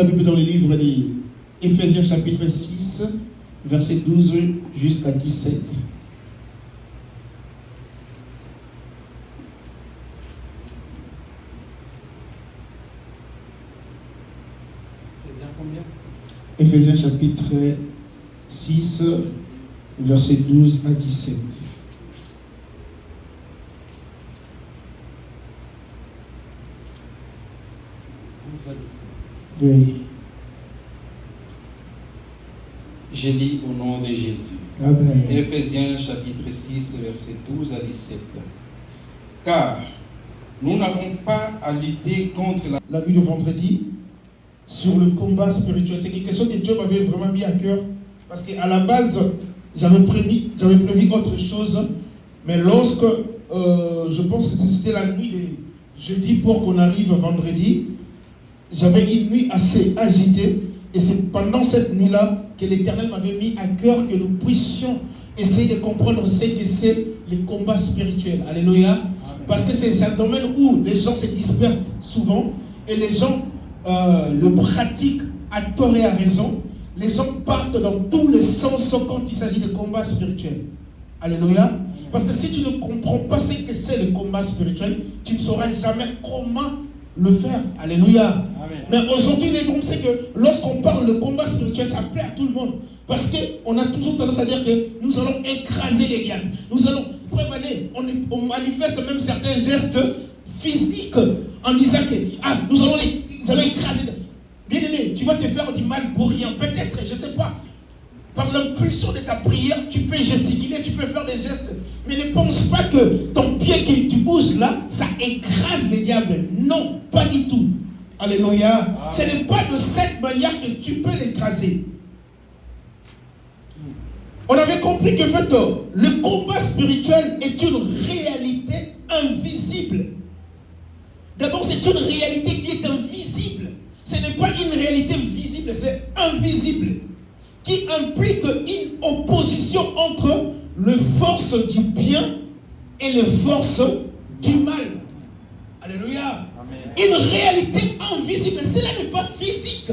La Bible dans le livre d'Éphésiens chapitre 6, verset 12 jusqu'à 17. Éphésiens chapitre 6, verset 12 à 17. Oui. Je lis au nom de Jésus. Amen. Éphésiens chapitre 6, verset 12 à 17. Car nous n'avons pas à lutter contre la nuit de vendredi sur le combat spirituel. C'est quelque chose que Dieu m'avait vraiment mis à cœur. Parce qu'à la base, j'avais prévu autre chose. Mais lorsque, je pense que c'était la nuit de jeudi pour qu'on arrive vendredi, j'avais une nuit assez agitée. Et c'est pendant cette nuit-là que l'Éternel m'avait mis à cœur que nous puissions essayer de comprendre ce que c'est le combat spirituel. Alléluia. Amen. Parce que c'est un domaine où les gens se dispersent souvent et les gens le pratiquent à tort et à raison. Les gens partent dans tous les sens quand il s'agit de combat spirituel. Alléluia. Parce que si tu ne comprends pas ce que c'est le combat spirituel, tu ne sauras jamais comment le faire. Alléluia. Amen. Mais aujourd'hui, le problème, c'est que lorsqu'on parle de combat spirituel, ça plaît à tout le monde. Parce qu'on a toujours tendance à dire que nous allons écraser les diables. Nous allons, preuve année, on manifeste même certains gestes physiques en disant que nous allons écraser. Bien aimé, tu vas te faire du mal pour rien. Peut-être, je ne sais pas. Par l'impulsion de ta prière, tu peux gesticuler, tu peux faire des gestes. Mais ne pense pas que ton pied que tu bouges là, ça écrase les diables. Non, pas du tout. Alléluia. Amen. Ce n'est pas de cette manière que tu peux l'écraser. On avait compris que en fait, le combat spirituel est une réalité invisible. D'abord, c'est une réalité qui est invisible. Ce n'est pas une réalité visible, c'est invisible. Qui implique une opposition entre les forces du bien et les forces du mal. Alléluia. Amen. Une réalité invisible. Cela n'est pas physique.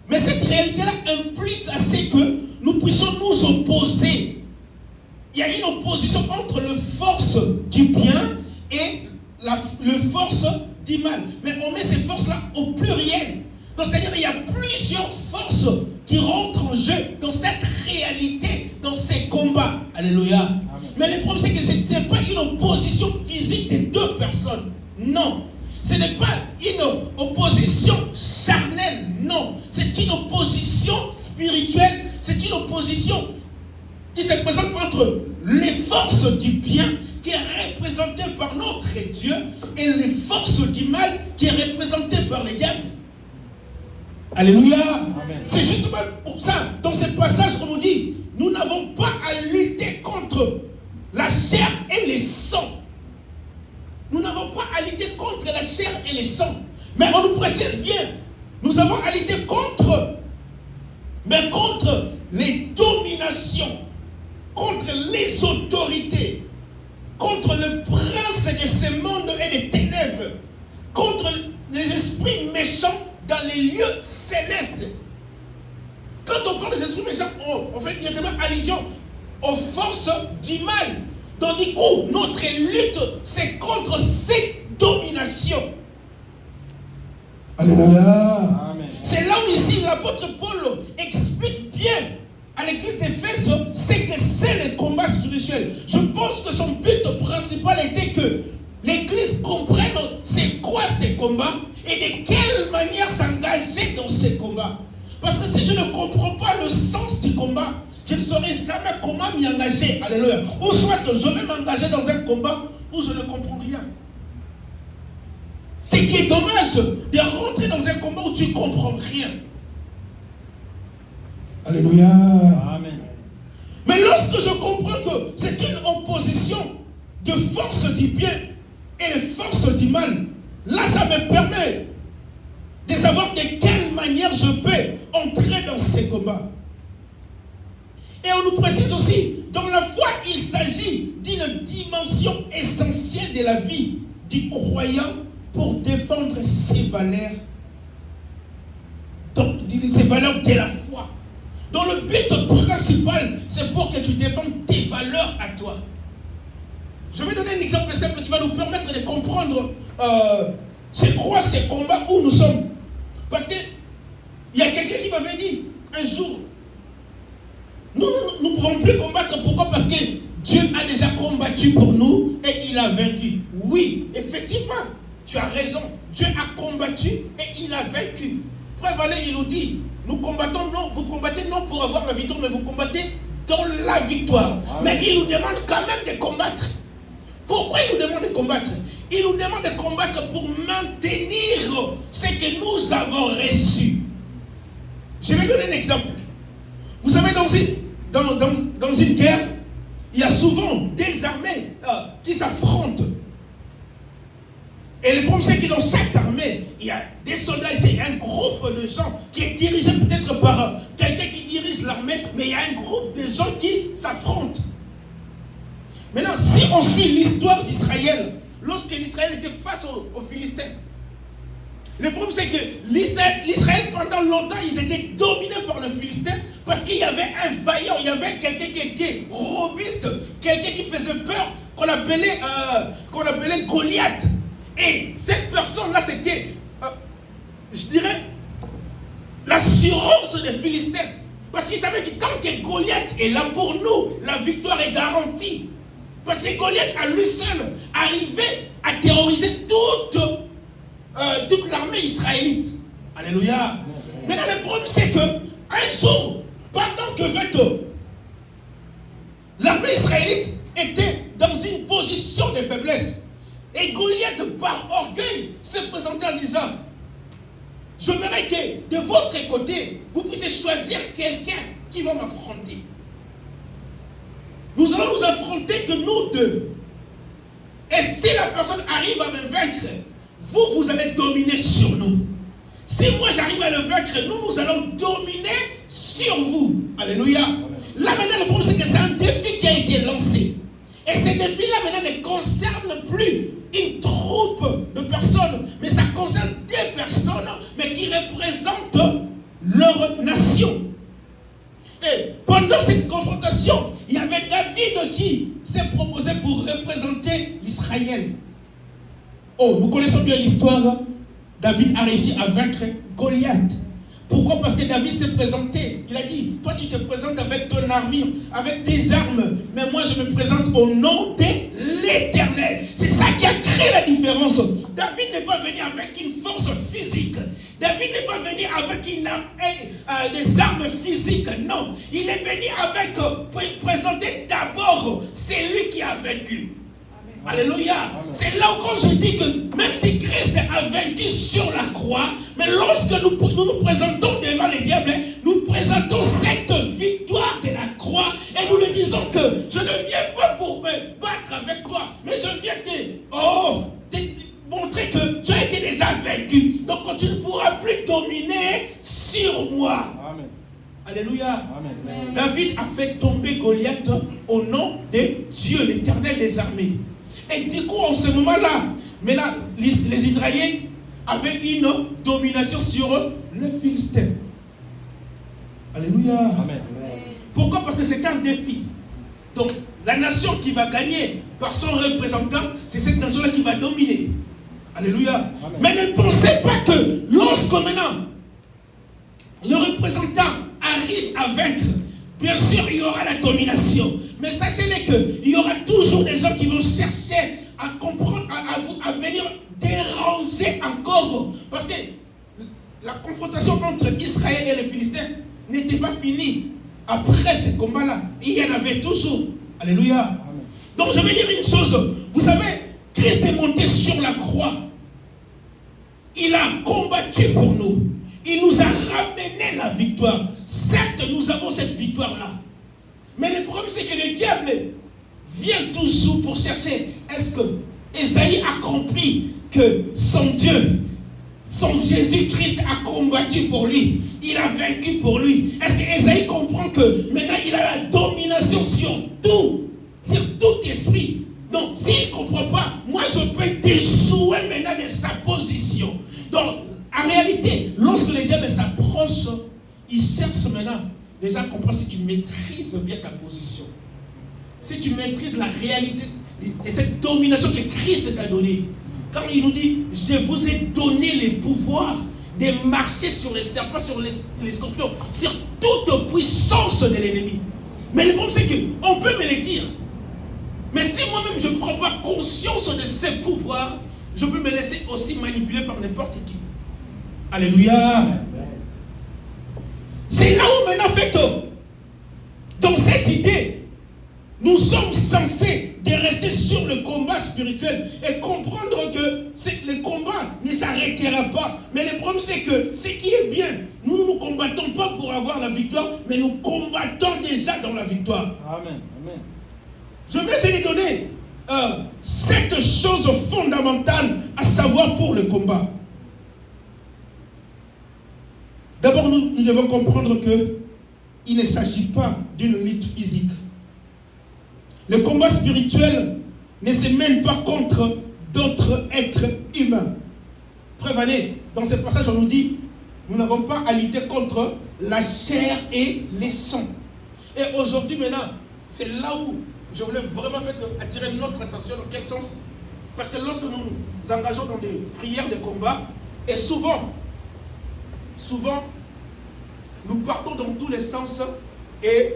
Mais cette réalité-là implique assez que nous puissions nous opposer. Il y a une opposition entre les forces du bien et les forces du mal. Mais on met ces forces-là au pluriel. Donc, c'est-à-dire qu'il y a plusieurs forces qui rentrent en jeu dans cette réalité, dans ces combats. Alléluia. Amen. Mais le problème, c'est que ce n'est pas une opposition physique des deux personnes. Non. Ce n'est pas une opposition charnelle. Non. C'est une opposition spirituelle. C'est une opposition qui se présente entre les forces du bien, qui est représentée par notre Dieu, et les forces du mal, qui est représentée par les diables. Alléluia. Amen. C'est justement pour ça, dans ce passage, on nous dit, nous n'avons pas à lutter contre la chair et les sangs. Nous n'avons pas à lutter contre la chair et les sangs. Mais on nous précise bien, nous avons à lutter contre les dominations, contre les autorités, contre le prince de ce monde et des ténèbres, contre les esprits méchants dans les lieux célestes. Quand on parle des esprits méchants, on fait directement allusion aux forces du mal. Donc du coup, notre lutte, c'est contre ces dominations. Alléluia. Amen. C'est là où ici l'apôtre Paul explique bien à l'église d'Éphèse ce que c'est le combat spirituel. Je pense que son but principal était que l'église comprenne c'est quoi ces combats et de quelle manière s'engager dans ces combats. Parce que si je ne comprends pas le sens du combat, je ne saurais jamais comment m'y engager. Alléluia. Ou soit je vais m'engager dans un combat où je ne comprends rien. Ce qui est dommage de rentrer dans un combat où tu ne comprends rien. Alléluia. Amen. Mais lorsque je comprends que c'est une opposition de force du bien et les forces du mal, là ça me permet de savoir de quelle manière je peux entrer dans ces combats. Et on nous précise aussi, dans la foi, il s'agit d'une dimension essentielle de la vie du croyant pour défendre ses valeurs ces valeurs de la foi. Donc le but principal, c'est pour que tu défendes tes valeurs à toi. Je vais donner un exemple simple qui va nous permettre de comprendre c'est quoi ces combats où nous sommes. Parce que il y a quelqu'un qui m'avait dit un jour, nous ne pouvons plus combattre. Pourquoi? Parce que Dieu a déjà combattu pour nous et il a vaincu. Oui, effectivement, tu as raison. Dieu a combattu et il a vaincu. Frère Valé, il nous dit, nous combattons, non, vous combattez non pour avoir la victoire, mais vous combattez dans la victoire. Amen. Mais il nous demande quand même de combattre. Pourquoi il nous demande de combattre? Il nous demande de combattre pour maintenir ce que nous avons reçu. Je vais donner un exemple. Vous savez, dans une guerre, il y a souvent des armées qui s'affrontent. Et le problème, c'est que dans chaque armée, il y a des soldats, c'est un groupe de gens qui est dirigé peut-être par quelqu'un qui dirige l'armée, mais il y a un groupe de gens qui s'affrontent. Maintenant, si on suit l'histoire d'Israël, lorsque l'Israël était face aux Philistins, le problème c'est que l'Israël pendant longtemps, ils étaient dominés par le Philistin parce qu'il y avait un vaillant, il y avait quelqu'un qui était robuste, quelqu'un qui faisait peur, qu'on appelait Goliath. Et cette personne-là, c'était, je dirais, l'assurance des Philistins. Parce qu'ils savaient que tant que Goliath est là pour nous, la victoire est garantie. Parce que Goliath, à lui seul, arrivait à terroriser toute l'armée israélite. Alléluia. Maintenant, le problème, c'est que un jour, pendant que l'armée israélite était dans une position de faiblesse, et Goliath, par orgueil, s'est présenté en disant, j'aimerais que de votre côté, vous puissiez choisir quelqu'un qui va m'affronter. Nous allons nous affronter que nous deux. Et si la personne arrive à me vaincre, vous allez dominer sur nous. Si moi j'arrive à le vaincre, nous allons dominer sur vous. Alléluia. Là maintenant, le problème c'est que c'est un défi qui a été lancé. Et ce défi-là maintenant ne concerne plus une troupe de personnes, mais ça concerne des personnes, mais qui représentent leur nation. Et pendant cette confrontation, il y avait David qui s'est proposé pour représenter l'Israël. Oh, nous connaissons bien l'histoire. David a réussi à vaincre Goliath. Pourquoi? Parce que David s'est présenté. Il a dit, toi tu te présentes avec ton armure, avec tes armes, mais moi je me présente au nom de l'Éternel. C'est ça qui a créé la différence. David n'est pas venu avec une force physique. David n'est pas venu avec des armes physiques. Non, il est venu avec, pour présenter d'abord, c'est lui qui a vaincu. Alléluia. C'est là où quand je dis que même si Christ a vaincu sur la croix, mais lorsque nous nous présentons devant le diable, nous présentons cette victoire de la croix et nous lui disons que je ne viens pas pour me battre avec toi, mais je viens te montrer que tu as été déjà vaincu. Donc tu ne pourras plus dominer sur moi. Amen. Alléluia. Amen. David a fait tomber Goliath au nom de Dieu, l'Éternel des armées. Et du coup, en ce moment-là, maintenant, les Israéliens avaient une domination sur les Philistins. Alléluia. Amen. Pourquoi? Parce que c'est un défi. Donc, la nation qui va gagner par son représentant, c'est cette nation-là qui va dominer. Alléluia. Amen. Mais ne pensez pas que lorsque maintenant, le représentant arrive à vaincre, bien sûr, il y aura la domination. Mais sachez-le qu'il y aura toujours des gens qui vont chercher à comprendre, à venir déranger encore. Parce que la confrontation entre Israël et les Philistins n'était pas finie. Après ce combat-là, il y en avait toujours. Alléluia. Amen. Donc je vais dire une chose. Vous savez, Christ est monté sur la croix. Il a combattu pour nous. Il nous a ramené la victoire. Certes, nous avons cette victoire-là. Mais le problème, c'est que le diable vient toujours pour chercher. Est-ce que Ésaïe a compris que son Dieu, son Jésus-Christ a combattu pour lui? Il a vaincu pour lui. Est-ce que Ésaïe comprend que maintenant il a la domination sur tout esprit? Donc, s'il ne comprend pas, moi je peux déjouer maintenant de sa position. Donc, en réalité, lorsque le diable s'approche il cherche maintenant déjà à comprendre si tu maîtrises bien ta position. Si tu maîtrises la réalité de cette domination que Christ t'a donnée. Quand il nous dit, je vous ai donné les pouvoirs de marcher sur les serpents, sur les scorpions, sur toute puissance de l'ennemi. Mais le problème c'est qu'on peut me le dire. Mais si moi-même je ne prends pas conscience de ces pouvoirs, je peux me laisser aussi manipuler par n'importe qui. Alléluia. C'est là où maintenant, en fait, dans cette idée, nous sommes censés de rester sur le combat spirituel et comprendre que le combat ne s'arrêtera pas. Mais le problème c'est que ce qui est bien, nous ne combattons pas pour avoir la victoire, mais nous combattons déjà dans la victoire. Amen. Amen. Je vais essayer de donner 7 choses fondamentales à savoir pour le combat. D'abord, nous devons comprendre qu'il ne s'agit pas d'une lutte physique. Le combat spirituel ne se mène pas contre d'autres êtres humains. Frère Vané, dans ce passage, on nous dit, nous n'avons pas à lutter contre la chair et les sangs. Et aujourd'hui, maintenant, c'est là où je voulais vraiment attirer notre attention. Dans quel sens? Parce que lorsque nous nous engageons dans des prières de combat, et souvent, nous partons dans tous les sens et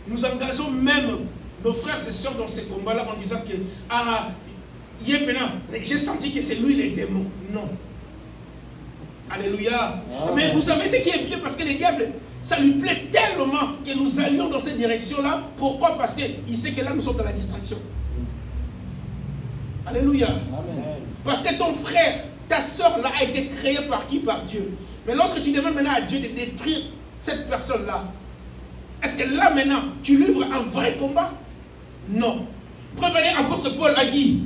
nous engageons même nos frères et sœurs dans ces combats-là en disant que j'ai senti que c'est lui les démons. Non. Alléluia. Mais vous savez ce qui est bien, parce que le diable, ça lui plaît tellement que nous allions dans cette direction-là. Pourquoi? Parce qu'il sait que là nous sommes dans la distraction. Alléluia. Amen. Parce que ton frère, ta soeur là a été créée par qui? Par Dieu. Mais lorsque tu demandes maintenant à Dieu de détruire cette personne-là, est-ce que là maintenant tu livres un vrai combat? Non. Prévenez, apôtre Paul a dit,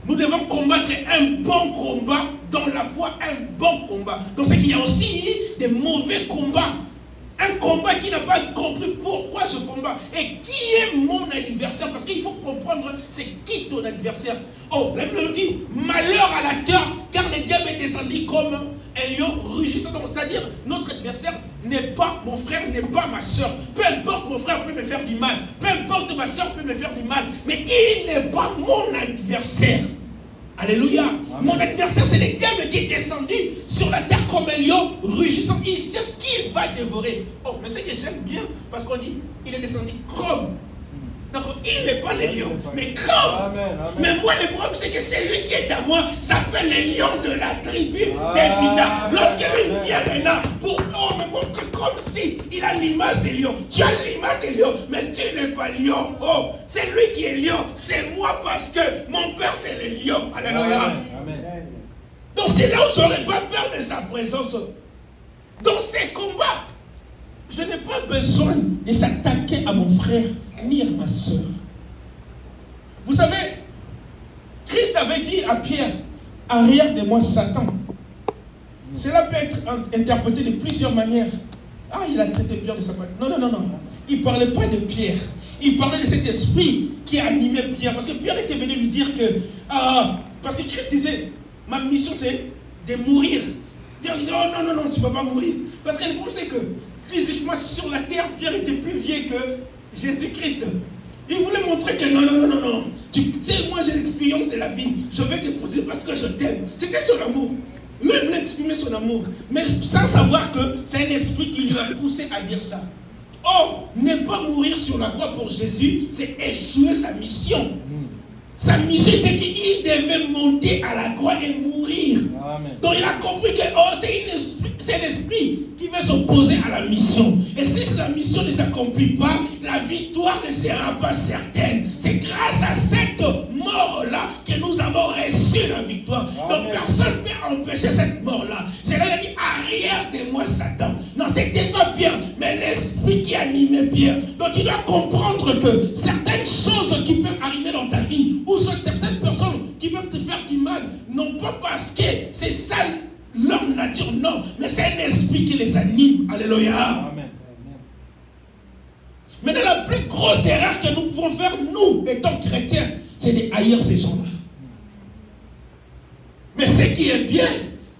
nous devons combattre un bon combat dans la foi, un bon combat. Donc c'est qu'il y a aussi des mauvais combats. Un combat qui n'a pas compris pourquoi je combats et qui est mon adversaire. Parce qu'il faut comprendre c'est qui ton adversaire. Oh, la Bible nous dit, malheur à la terre, car le diable est descendu comme un lion rugissant. C'est-à-dire, notre adversaire n'est pas mon frère, n'est pas ma soeur. Peu importe, mon frère peut me faire du mal. Peu importe, ma soeur peut me faire du mal. Mais il n'est pas mon adversaire. Alléluia. Amen. Mon adversaire, c'est le diable qui est descendu sur la terre comme un lion rugissant. Il cherche qui il va dévorer. Oh, mais c'est que j'aime bien, parce qu'on dit, il est descendu comme. Donc, il n'est pas le lion, mais comme. Amen. Mais moi, le problème, c'est que celui qui est à moi s'appelle le lion de la tribu des Juda. Lorsqu'il vient maintenant pour me montrer comme si il a l'image des lions. Tu as l'image des lions, mais tu n'es pas lion. Oh, c'est lui qui est lion. C'est moi parce que mon père, c'est le lion. Alléluia. Amen. Donc, c'est là où je n'aurais pas peur de sa présence. Dans ces combats, je n'ai pas besoin de s'attaquer à mon frère ni à ma soeur. Vous savez, Christ avait dit à Pierre, arrière de moi Satan. Cela peut être interprété de plusieurs manières. Ah, il a traité Pierre de sa part. Non. Il ne parlait pas de Pierre. Il parlait de cet esprit qui animait Pierre. Parce que Pierre était venu lui dire que... parce que Christ disait, ma mission c'est de mourir. Pierre lui dit, oh non, tu ne vas pas mourir. Parce que le problème c'est que physiquement sur la terre, Pierre était plus vieux que Jésus-Christ. Il voulait montrer que non. Tu sais, moi j'ai l'expérience de la vie. Je vais te produire parce que je t'aime. C'était son amour. Lui, il voulait exprimer son amour. Mais sans savoir que c'est un esprit qui lui a poussé à dire ça. Or, ne pas mourir sur la croix pour Jésus, c'est échouer sa mission. Sa mission était qu'il devait monter à la croix et mourir. Amen. Donc il a compris que c'est un esprit qui veut s'opposer à la mission. Et si la mission ne s'accomplit pas, la victoire ne sera pas certaine. C'est grâce à cette mort-là que nous avons reçu la victoire. Amen. Donc personne ne peut empêcher cette mort-là. C'est là qu'il a dit, arrière de moi Satan. Non, c'était pas Pierre, mais l'esprit qui animait Pierre. Donc tu dois comprendre que certaines choses qui peuvent arriver dans ta vie, ou certaines personnes qui peuvent te faire du mal, non pas parce que c'est ça leur nature, non, mais c'est un esprit qui les anime. Alléluia. Amen. Mais dans la plus grosse erreur que nous pouvons faire, nous, étant chrétiens, c'est de haïr ces gens-là. Mais ce qui est bien,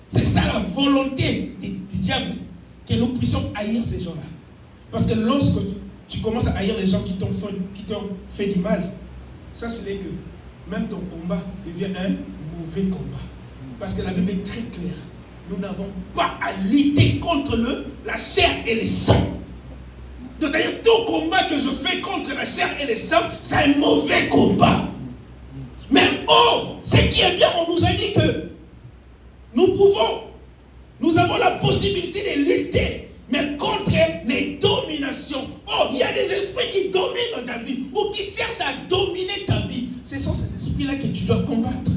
c'est ça la volonté du diable. que nous puissions haïr ces gens-là. Parce que lorsque tu commences à haïr les gens qui t'ont fait du mal, sache-les que même ton combat devient un mauvais combat. Parce que la Bible est très claire. Nous n'avons pas à lutter contre la chair et le sang. C'est-à-dire tout combat que je fais contre la chair et le sang, c'est un mauvais combat. Mais ce qui est bien, on nous a dit que nous avons la possibilité de lutter, mais contre les dominations. Il y a des esprits qui dominent ta vie, ou qui cherchent à dominer ta vie. Ce sont ces esprits-là que tu dois combattre.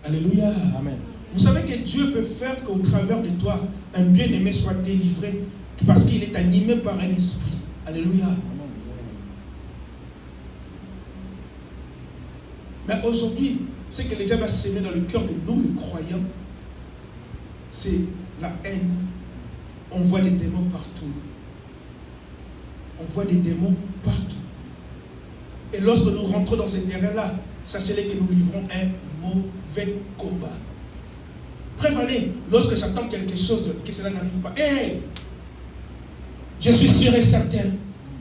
Alléluia. Amen. Vous savez que Dieu peut faire qu'au travers de toi, un bien-aimé soit délivré, parce qu'il est animé par un esprit. Alléluia. Mais aujourd'hui, ce que le diable a sémé dans le cœur de nous, les croyants, c'est la haine. On voit des démons partout. On voit des démons partout. Et lorsque nous rentrons dans ces terrains-là, sachez-les que nous livrons un mauvais combat. Prévenez, lorsque j'attends quelque chose, que cela n'arrive pas. Je suis sûr et certain,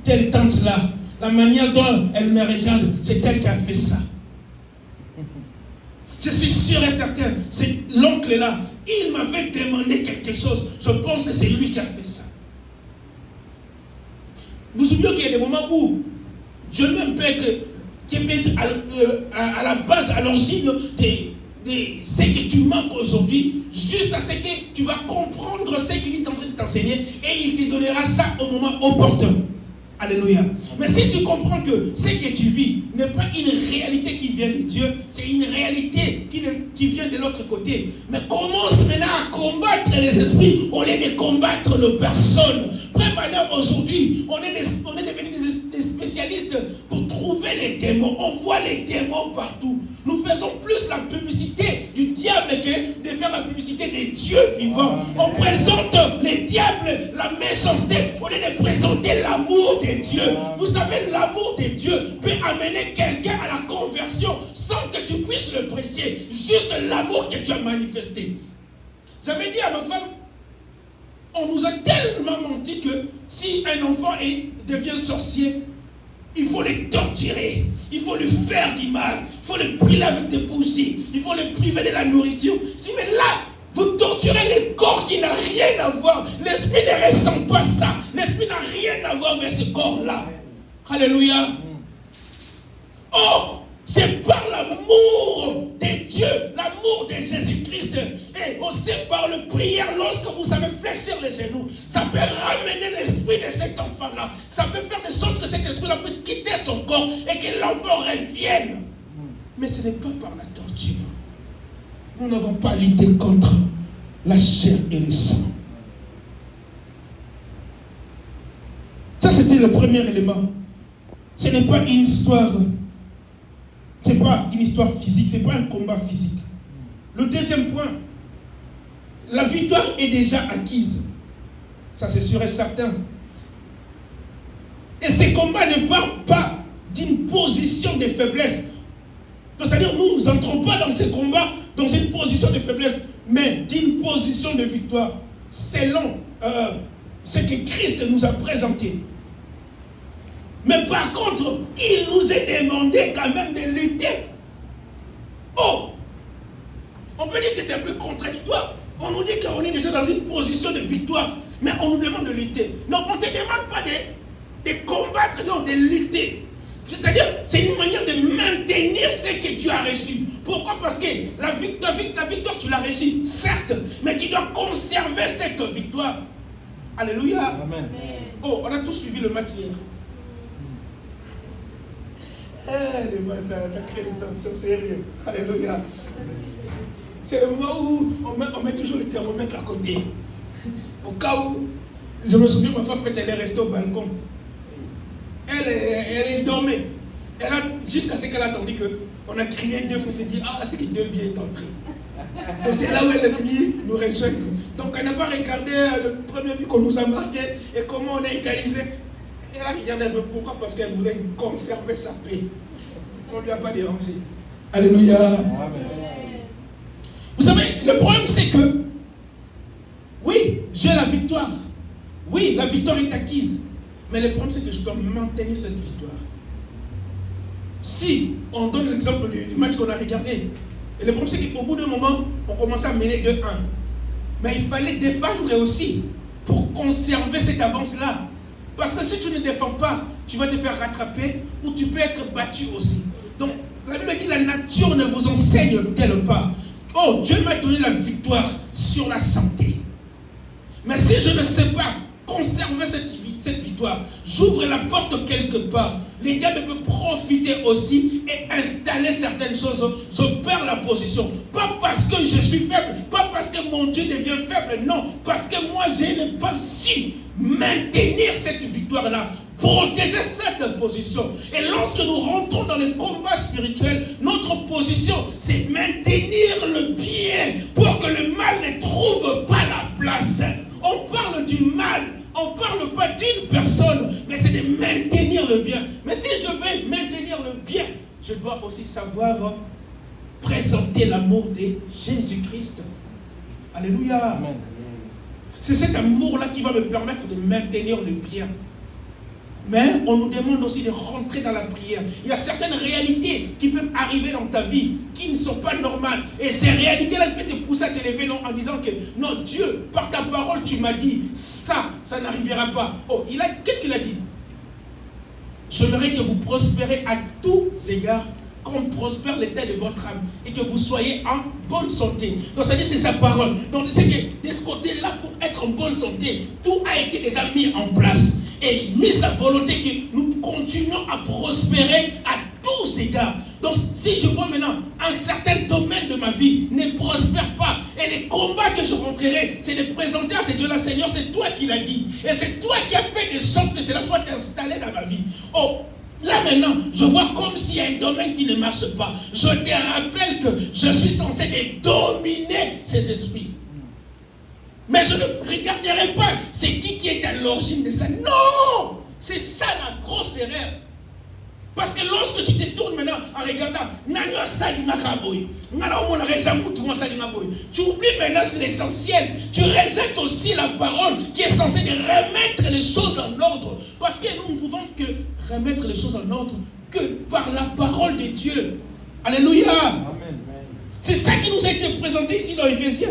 telle tante-là, la manière dont elle me regarde, c'est elle qui a fait ça. Je suis sûr et certain, c'est l'oncle-là, il m'avait demandé quelque chose, je pense que c'est lui qui a fait ça. Nous oublions qu'il y a des moments où Dieu même peut être à la base, à l'origine de ce que tu manques aujourd'hui, juste à ce que tu vas comprendre ce qu'il est en train de t'enseigner et il te donnera ça au moment opportun. Alléluia. Mais si tu comprends que ce que tu vis n'est pas une réalité qui vient de Dieu, c'est une réalité qui vient de l'autre côté. Mais commence maintenant à combattre les esprits au lieu de combattre les personnes. Prévenez, aujourd'hui, on est devenus des spécialistes pour trouver les démons. On voit les démons partout. Nous faisons plus la publicité du diable que de faire la publicité des dieux vivants. On présente les diables, la méchanceté, au lieu de présenter l'amour de Dieu. Vous savez, l'amour de Dieu peut amener quelqu'un à la conversion sans que tu puisses le prêcher. Juste l'amour que tu as manifesté. J'avais dit à ma femme, on nous a tellement menti que si un enfant devient sorcier, il faut le torturer, il faut lui faire du mal, il faut le brûler avec des bougies, il faut le priver de la nourriture. Je dis, mais là, vous torturez le corps qui n'a rien à voir. L'esprit ne ressent pas ça. L'esprit n'a rien à voir avec ce corps-là. Alléluia. C'est par l'amour de Dieu, l'amour de Jésus-Christ, et aussi par la prière, lorsque vous savez fléchir les genoux, ça peut ramener l'esprit de cet enfant-là. Ça peut faire de sorte que cet esprit-là puisse quitter son corps et que l'enfant revienne. Mais ce n'est pas par la torture. Nous n'avons pas lutté contre la chair et le sang. Ça, c'était le premier élément. Ce n'est pas une histoire. Ce n'est pas une histoire physique, ce n'est pas un combat physique. Le deuxième point, la victoire est déjà acquise. Ça, c'est sûr et certain. Et ces combats ne partent pas d'une position de faiblesse. C'est-à-dire, nous n'entrons pas dans ces combats dans une position de faiblesse, mais d'une position de victoire, selon ce que Christ nous a présenté. Mais par contre, il nous est demandé quand même de lutter. On peut dire que c'est un peu contradictoire. On nous dit qu'on est déjà dans une position de victoire, mais on nous demande de lutter. Non, on ne te demande pas de combattre, non, de lutter. C'est-à-dire, c'est une manière de maintenir ce que tu as reçu. Pourquoi? Parce que la victoire, tu l'as reçue, certes, mais tu dois conserver cette victoire. Alléluia. Amen. On a tous suivi le match hier. Les matchs, ça crée des tensions sérieuses. Alléluia. C'est le moment où on met toujours le thermomètre à côté. Au cas où, je me souviens, ma femme, elle est restée au balcon. Elle dormait. Jusqu'à ce qu'elle a attendu qu'on a crié 2 fois, elle s'est dit, c'est que 2 biens est entré. Donc c'est là où elle est venue nous rejoindre. Donc elle n'a pas regardé le premier but qu'on nous a marqué et comment on a égalisé. Elle a regardé un peu pourquoi, parce qu'elle voulait conserver sa paix. On ne lui a pas dérangé. Alléluia. Amen. Vous savez, le problème c'est que, oui, Dieu la victoire. Oui, la victoire est acquise. Mais le problème, c'est que je dois maintenir cette victoire. Si on donne l'exemple du match qu'on a regardé, et le problème, c'est qu'au bout d'un moment, on commençait à mener 2-1. Mais il fallait défendre aussi pour conserver cette avance-là. Parce que si tu ne défends pas, tu vas te faire rattraper ou tu peux être battu aussi. Donc, la Bible dit la nature ne vous enseigne-t-elle pas? Oh, Dieu m'a donné la victoire sur la santé. Mais si je ne sais pas conserver cette victoire, j'ouvre la porte quelque part. Les diables peuvent profiter aussi et installer certaines choses. Je perds la position. Pas parce que je suis faible, pas parce que mon Dieu devient faible, non. Parce que moi, je n'ai pas su maintenir cette victoire-là. Protéger cette position. Et lorsque nous rentrons dans le combat spirituel, notre position, c'est maintenir le bien pour que le mal ne trouve pas la place. On parle du mal, on ne parle pas d'une personne, mais c'est de maintenir le bien. Mais si je veux maintenir le bien, je dois aussi savoir présenter l'amour de Jésus-Christ. Alléluia. Amen. C'est cet amour-là qui va me permettre de maintenir le bien. Mais on nous demande aussi de rentrer dans la prière. Il y a certaines réalités qui peuvent arriver dans ta vie qui ne sont pas normales. Et ces réalités-là peuvent te pousser à t'élever en disant que non, Dieu, par ta parole, tu m'as dit ça n'arrivera pas. Oh, qu'est-ce qu'il a dit? J'aimerais que vous prospérez à tous égards, comme prospère l'état de votre âme, et que vous soyez en bonne santé. Donc ça dit c'est sa parole. Donc c'est que de ce côté-là, pour être en bonne santé, tout a été déjà mis en place. Et il met sa volonté que nous continuons à prospérer à tous égards. Donc si je vois maintenant un certain domaine de ma vie ne prospère pas, et les combats que je rentrerai, c'est de présenter à ce Dieu-là, Seigneur, c'est toi qui l'as dit. Et c'est toi qui as fait de sorte que cela soit installé dans ma vie. Oh, là maintenant, je vois comme s'il y a un domaine qui ne marche pas. Je te rappelle que je suis censé dominer ces esprits. Mais je ne regarderai pas c'est qui est à l'origine de ça. Non! C'est ça la grosse erreur. Parce que lorsque tu te tournes maintenant en regardant, tu oublies maintenant c'est l'essentiel. Tu rejettes aussi la parole qui est censée de remettre les choses en ordre. Parce que nous ne pouvons que remettre les choses en ordre que par la parole de Dieu. Alléluia! Amen. C'est ça qui nous a été présenté ici dans Éphésiens.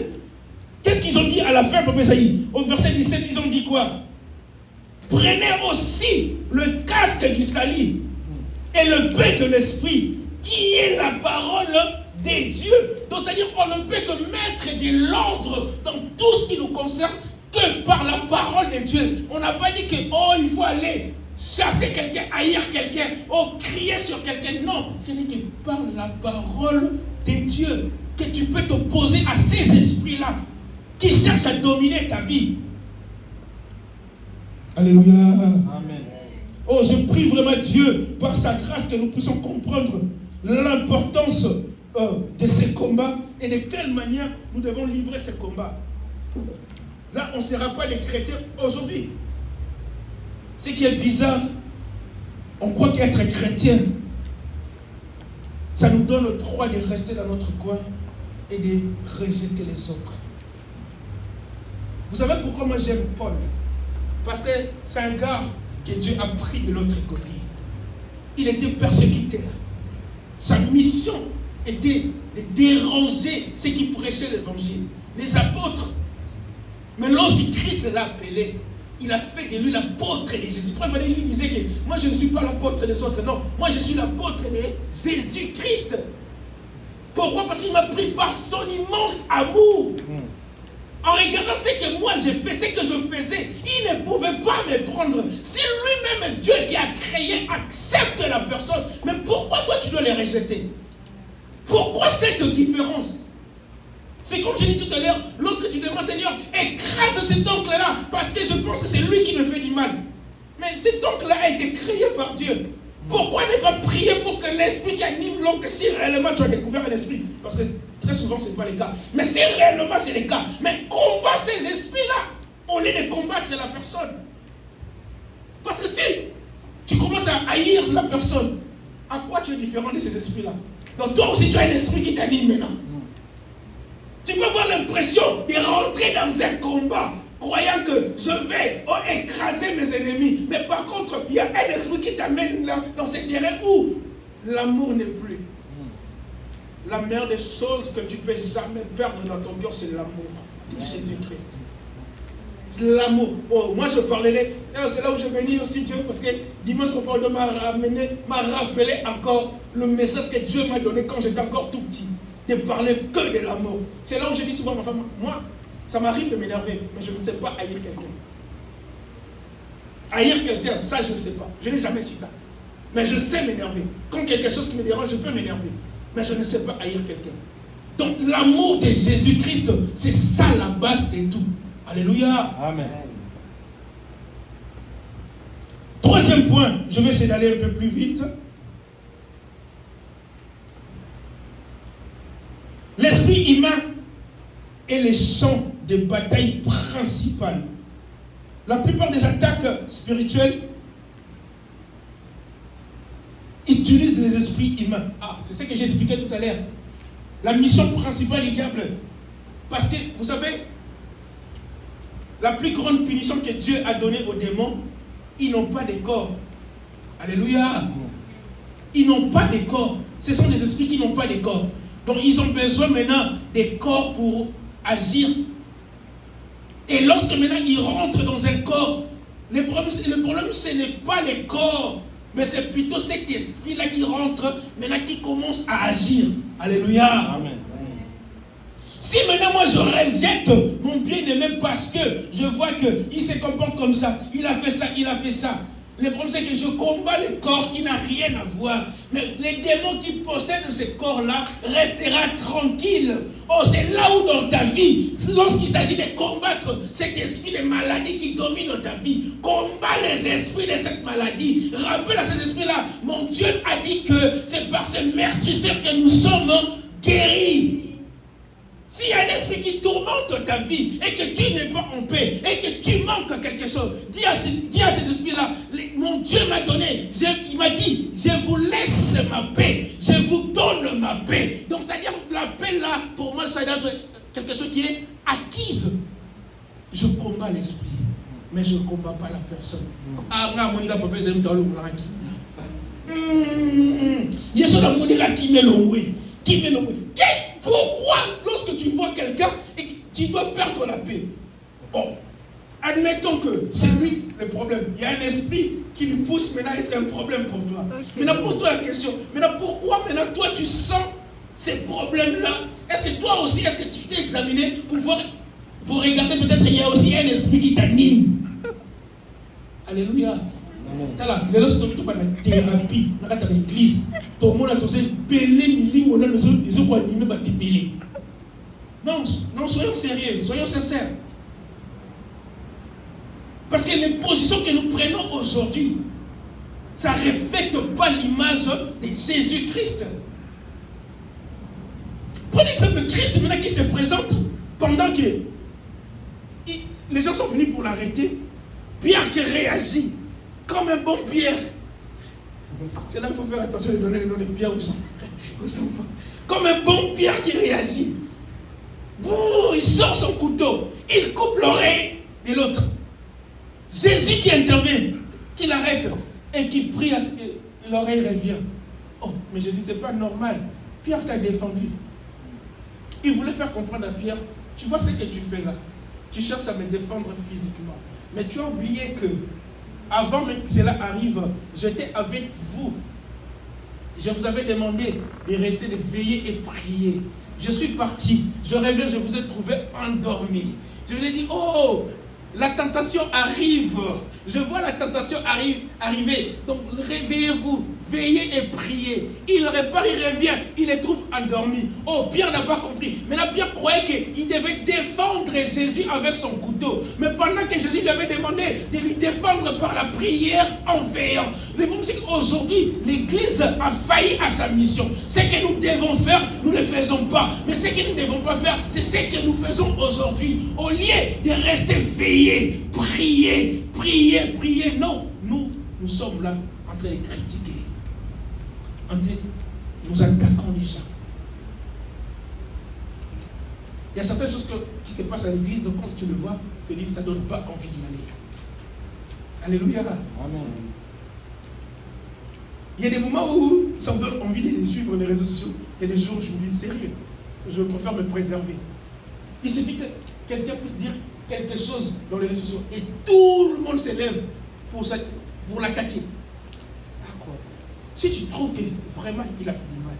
Qu'est-ce qu'ils ont dit à la fin, Papa Isaïe? Au verset 17, ils ont dit quoi? Prenez aussi le casque du salut et le paix de l'esprit, qui est la parole de Dieu. Donc, c'est-à-dire qu'on ne peut que mettre de l'ordre dans tout ce qui nous concerne que par la parole de Dieu. On n'a pas dit que, il faut aller chasser quelqu'un, haïr quelqu'un, crier sur quelqu'un. Non, ce n'est que par la parole de Dieu que tu peux t'opposer à ces esprits-là qui cherchent à dominer ta vie. Alléluia. Amen. Oh, je prie vraiment Dieu, par sa grâce, que nous puissions comprendre l'importance de ces combats et de quelle manière nous devons livrer ces combats. Là, on ne sera pas des chrétiens aujourd'hui. Ce qui est bizarre, on croit qu'être chrétien, ça nous donne le droit de rester dans notre coin et de rejeter les autres. Vous savez pourquoi moi j'aime Paul? Parce que c'est un gars que Dieu a pris de l'autre côté. Il était persécuteur. Sa mission était de déranger ceux qui prêchaient l'évangile, les apôtres. Mais lorsque Christ l'a appelé, il a fait de lui l'apôtre de Jésus. Il lui disait que moi je ne suis pas l'apôtre des autres, non. Moi je suis l'apôtre de Jésus-Christ. Pourquoi? Parce qu'il m'a pris par son immense amour. En regardant ce que moi j'ai fait, ce que je faisais, il ne pouvait pas me prendre. Si lui-même, Dieu qui a créé, accepte la personne, mais pourquoi toi tu dois les rejeter? Pourquoi cette différence? C'est comme je dis tout à l'heure, lorsque tu demandes, Seigneur, écrase cet oncle-là, parce que je pense que c'est lui qui me fait du mal. Mais cet oncle-là a été créé par Dieu. Pourquoi ne pas prier pour que l'esprit qui anime l'oncle, si réellement tu as découvert un esprit, parce que très souvent ce n'est pas le cas, mais si réellement c'est le cas, mais combat ces esprits-là, au lieu de combattre la personne. Parce que si tu commences à haïr la personne, à quoi tu es différent de ces esprits-là? Donc toi aussi tu as un esprit qui t'anime maintenant. Tu peux avoir l'impression de rentrer dans un combat croyant que je vais écraser mes ennemis. Mais par contre, il y a un esprit qui t'amène là, dans ces terrains où l'amour n'est plus. La meilleure des choses que tu ne peux jamais perdre dans ton cœur, c'est l'amour de Jésus-Christ. L'amour. Oh, moi je parlerai, c'est là où je bénis aussi Dieu, parce que dimanche, mon père m'a rappelé encore le message que Dieu m'a donné quand j'étais encore tout petit, de parler que de l'amour. C'est là où je dis souvent à ma femme, moi, ça m'arrive de m'énerver, mais je ne sais pas haïr quelqu'un. Haïr quelqu'un, ça je ne sais pas. Je n'ai jamais su ça. Mais je sais m'énerver. Quand quelque chose qui me dérange, je peux m'énerver. Mais je ne sais pas haïr quelqu'un. Donc l'amour de Jésus-Christ, c'est ça la base de tout. Alléluia. Amen. Troisième point, je vais essayer d'aller un peu plus vite. L'esprit humain est le champ de bataille principal. La plupart des attaques spirituelles utilisent les esprits humains. Ah, c'est ce que j'expliquais tout à l'heure. La mission principale du diable. Parce que, vous savez, la plus grande punition que Dieu a donnée aux démons, ils n'ont pas de corps. Alléluia. Ils n'ont pas de corps. Ce sont des esprits qui n'ont pas de corps. Donc ils ont besoin maintenant des corps pour agir. Et lorsque maintenant ils rentrent dans un corps, le problème ce n'est pas les corps, mais c'est plutôt cet esprit-là qui rentre, maintenant qui commence à agir. Alléluia. Amen. Si maintenant moi je rejette mon bien-aimé parce que je vois qu'il se comporte comme ça, il a fait ça, il a fait ça. Le problème c'est que je combats le corps qui n'a rien à voir. Mais les démons qui possèdent ce corps-là restera tranquille. Oh, c'est là où dans ta vie, lorsqu'il s'agit de combattre cet esprit de maladie qui domine dans ta vie, combat les esprits de cette maladie. Rappelle à ces esprits-là, mon Dieu a dit que c'est par ce meurtrisseur que nous sommes guéris. S'il y a un esprit qui tourmente ta vie et que tu n'es pas en paix et que tu manques quelque chose, dis à ces esprits-là, mon Dieu m'a donné, il m'a dit, je vous laisse ma paix, je vous donne ma paix. Donc c'est-à-dire la paix là, pour moi, ça doit être quelque chose qui est acquise. Je combats l'esprit, mais je ne combats pas la personne. Ah, moi, mon gars, papa, j'aime dans le blanc qui y a sur qui met le pourquoi, lorsque tu vois quelqu'un et tu dois perdre la paix? Bon, admettons que c'est lui le problème. Il y a un esprit qui lui pousse maintenant à être un problème pour toi. Okay. Maintenant, pose-toi la question. Maintenant, pourquoi maintenant toi tu sens ces problèmes-là? Est-ce que toi aussi, est-ce que tu t'es examiné pour regarder peut-être il y a aussi un esprit qui t'anime? Alléluia. Tala, les lorsque tu as une thérapie, dans l'église, tout le monde a tous belé, ils ont animé par des belés. Non, soyons sérieux, soyons sincères. Parce que les positions que nous prenons aujourd'hui, ça ne reflète pas l'image de Jésus-Christ. Prenez l'exemple de Christ maintenant qui se présente pendant que les gens sont venus pour l'arrêter. Pierre qui réagit. Comme un bon Pierre. C'est là qu'il faut faire attention de donner le nom de Pierre aux enfants. Comme un bon Pierre qui réagit. Il sort son couteau. Il coupe l'oreille de l'autre. Jésus qui intervient, qui l'arrête et qui prie à ce que l'oreille revienne. Oh, mais Jésus, c'est pas normal. Pierre t'a défendu. Il voulait faire comprendre à Pierre, tu vois ce que tu fais là. Tu cherches à me défendre physiquement. Mais tu as oublié que avant même que cela arrive, j'étais avec vous. Je vous avais demandé de rester, de veiller et prier. Je suis parti. Je reviens, je vous ai trouvé endormi. Je vous ai dit, oh, la tentation arrive. Je vois la tentation arriver. Donc, réveillez-vous, veillez et priez. Il repart, il revient, il les trouve endormis. Oh, Pierre n'a pas compris. Maintenant, Pierre croyait qu'il devait défendre Jésus avec son couteau. Mais pendant que Jésus lui avait demandé de lui défendre par la prière en veillant. Le problème, c'est qu'aujourd'hui, l'Église a failli à sa mission. Ce que nous devons faire, nous ne le faisons pas. Mais ce que nous ne devons pas faire, c'est ce que nous faisons aujourd'hui. Au lieu de rester veillés, prier, non, nous sommes là en train de critiquer. Nous attaquons les gens. Il y a certaines choses qui se passent à l'église, quand tu le vois, te dis, ça ne donne pas envie d'y aller. Alléluia. Amen. Il y a des moments où ça me donne envie de suivre les réseaux sociaux. Il y a des jours où je me dis, sérieux, je préfère me préserver. Il suffit que quelqu'un puisse dire quelque chose dans les réseaux sociaux et tout le monde s'élève pour l'attaquer. À quoi? Si tu trouves que vraiment il a fait du mal,